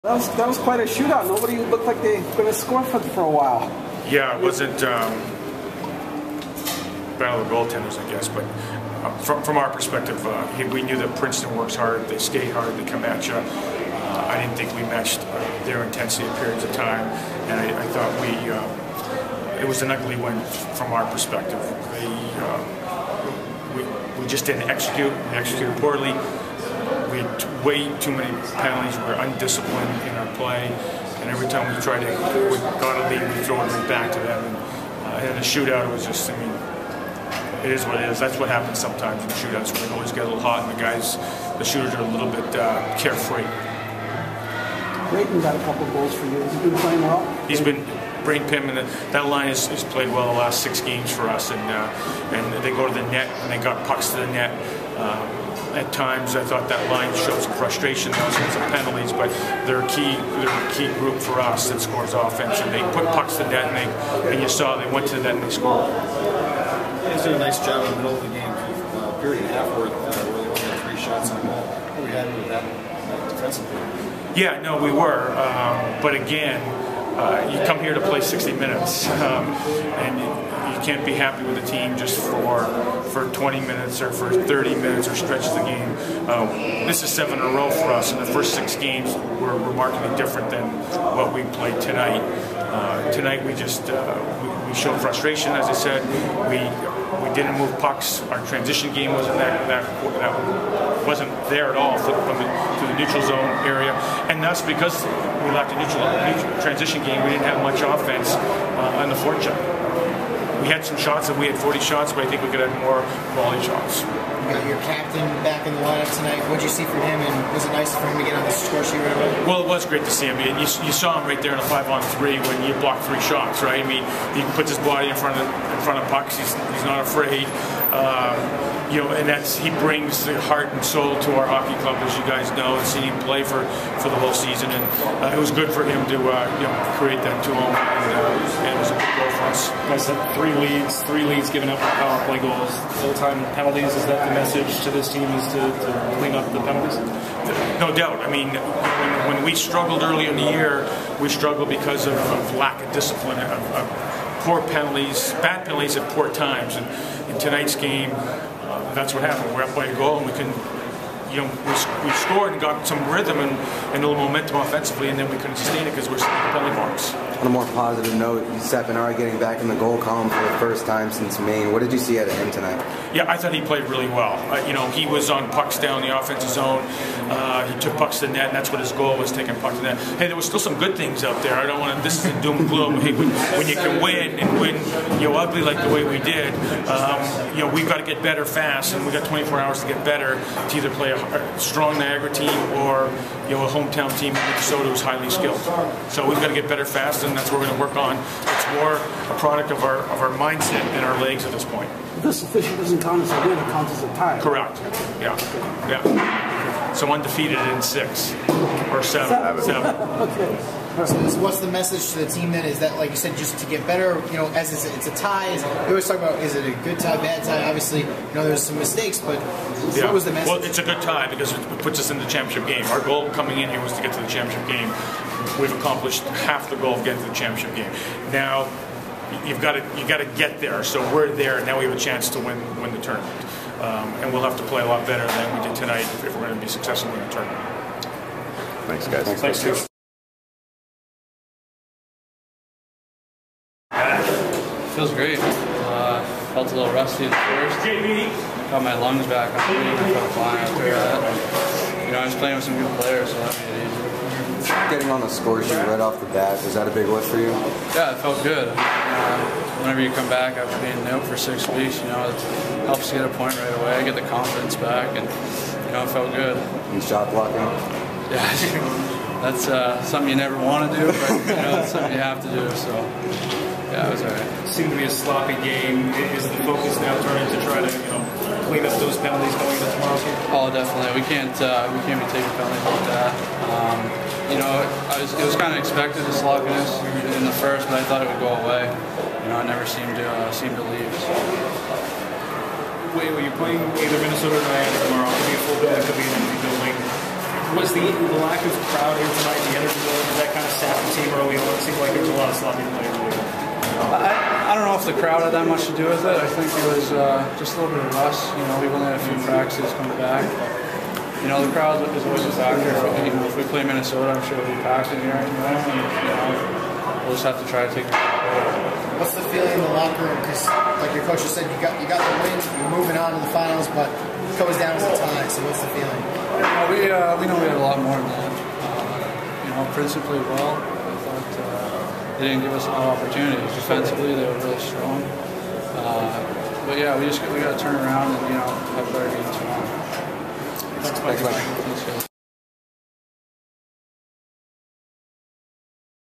That was quite a shootout. Nobody looked like they were going to score for a while. Yeah, it wasn't battle of the goaltenders, I guess, but from our perspective, we knew that Princeton works hard, they skate hard, they come at you. I didn't think we matched their intensity at periods of time, and I thought it was an ugly win from our perspective. We just didn't execute. We executed poorly. We had way too many penalties. We were undisciplined in our play, and every time we got a lead, we throw it back to them. And in the shootout, it was just, I mean, it is what it is. That's what happens sometimes in shootouts. We can always get a little hot, and the shooters are a little bit carefree. Braden got a couple goals for you. Has he been playing well? He's been. Braden Pimm, and that line has played well the last 6 games for us, and they go to the net, and they got pucks to the net. At times, I thought that line showed some frustration. There was some penalties, but they're a key group for us that scores offense, and they put pucks to the net, and you saw they went to the net and they scored. They did a nice job in the middle of the game, period and a half worth, really only 3 shots on goal. What were you happy with that defensively? Yeah, no, we were, but again, you come here to play 60 minutes, and you can't be happy with a team just for 20 minutes or for 30 minutes or stretches of the game. This is 7 in a row for us, and the first 6 games were remarkably different than what we played tonight. Tonight we just we showed frustration, as I said. We didn't move pucks. Our transition game wasn't that wasn't there at all to the neutral zone area, and thus because we lacked a neutral transition game, we didn't have much offense on the forecheck. We had some shots, and we had 40 shots, but I think we could have more quality shots. You got your captain back in the lineup tonight. What did you see from him, and was it nice for him to get on the score sheet right away? Well, it was great to see him. You saw him right there in a 5-on-3 when you block 3 shots, right? I mean, he puts his body in front of pucks. He's not afraid. You know, and he brings the heart and soul to our hockey club, as you guys know, and seeing him play for the whole season. And it was good for him to create that 2-0, and it was a good goal for us. Guys had 3 leads given up for power play goals, full-time penalties. Is that the message to this team, is to clean up the penalties? No doubt. I mean, when we struggled early in the year, we struggled because of lack of discipline, of poor penalties, bad penalties at poor times. And in tonight's game, that's what happened. We're up by a goal, and we couldn't. We scored and got some rhythm and a little momentum offensively, and then we couldn't sustain it because we're sitting in the penalty box. On a more positive note, Saponari getting back in the goal column for the first time since Maine. What did you see out of him tonight? Yeah, I thought he played really well. He was on pucks down the offensive zone. He took pucks to the net, and that's what his goal was, taking pucks to the net. Hey, there was still some good things out there. I don't want to. This isn't doom and gloom. Hey, when you can win and win, ugly like the way we did, we've got to get better fast, and we've got 24 hours to get better to either play a strong Niagara team or a hometown team in Minnesota who's highly skilled. So we've got to get better fast, and that's what we're going to work on. It's more a product of our mindset and our legs at this point. This official doesn't count as a win; it counts as a tie. Correct. Yeah. So undefeated in 6 or 7. 7. Okay. So what's the message to the team then? Is that, like you said, just to get better? As it's a tie. We always talk about, is it a good tie, bad tie? Obviously, there's some mistakes, but what was the message? Well, it's a good tie because it puts us in the championship game. Our goal coming in here was to get to the championship game. We've accomplished half the goal of getting to the championship game. Now, you got to get there. So we're there, and now we have a chance to win the tournament. And we'll have to play a lot better than we did tonight if we're going to be successful in the tournament. Thanks, guys. Thanks, Steve. Feels great. Felt a little rusty at first. Got my lungs back after the week. I felt fine after that. I was playing with some good players, so that made it easy. Getting on the score sheet right off the bat, was that a big lift for you? Yeah, it felt good. Whenever you come back after being out for 6 weeks, it helps to get a point right away, get the confidence back, and it felt good. And shot blocking? Yeah, that's something you never want to do, but it's something you have to do. So. Yeah, it was all right. Seemed to be a sloppy game. Is the focus now turning to try to, clean up those penalties going into tomorrow's game? Oh, definitely. We can't be taking penalties like that. It was kind of expected, the sloppiness in the first, but I thought it would go away. It never seemed to leave. So. Wait, you're playing either Minnesota or Niagara tomorrow. It could be a full building, it could be an empty building. Was the lack of crowd here tonight, the energy, did that kind of sap the team early on? It seemed like there was a lot of sloppy play early on. I don't know if the crowd had that much to do with it. I think it was just a little bit of us. You know, we've only had a few practices coming back. You know, the crowd is always a factor. You know, if we play Minnesota, I'm sure it'll be packed in here. We'll just have to try to take it. What's the feeling in the locker room? Because, like your coach just said, you got the win, you're moving on to the finals, but it goes down as a tie. So what's the feeling? We know we had a lot more than that. You know, Princeton played well. I thought they didn't give us a lot of opportunities. Defensively, they were really strong. But yeah, we got to turn around and have better games tomorrow. Thanks, Mike.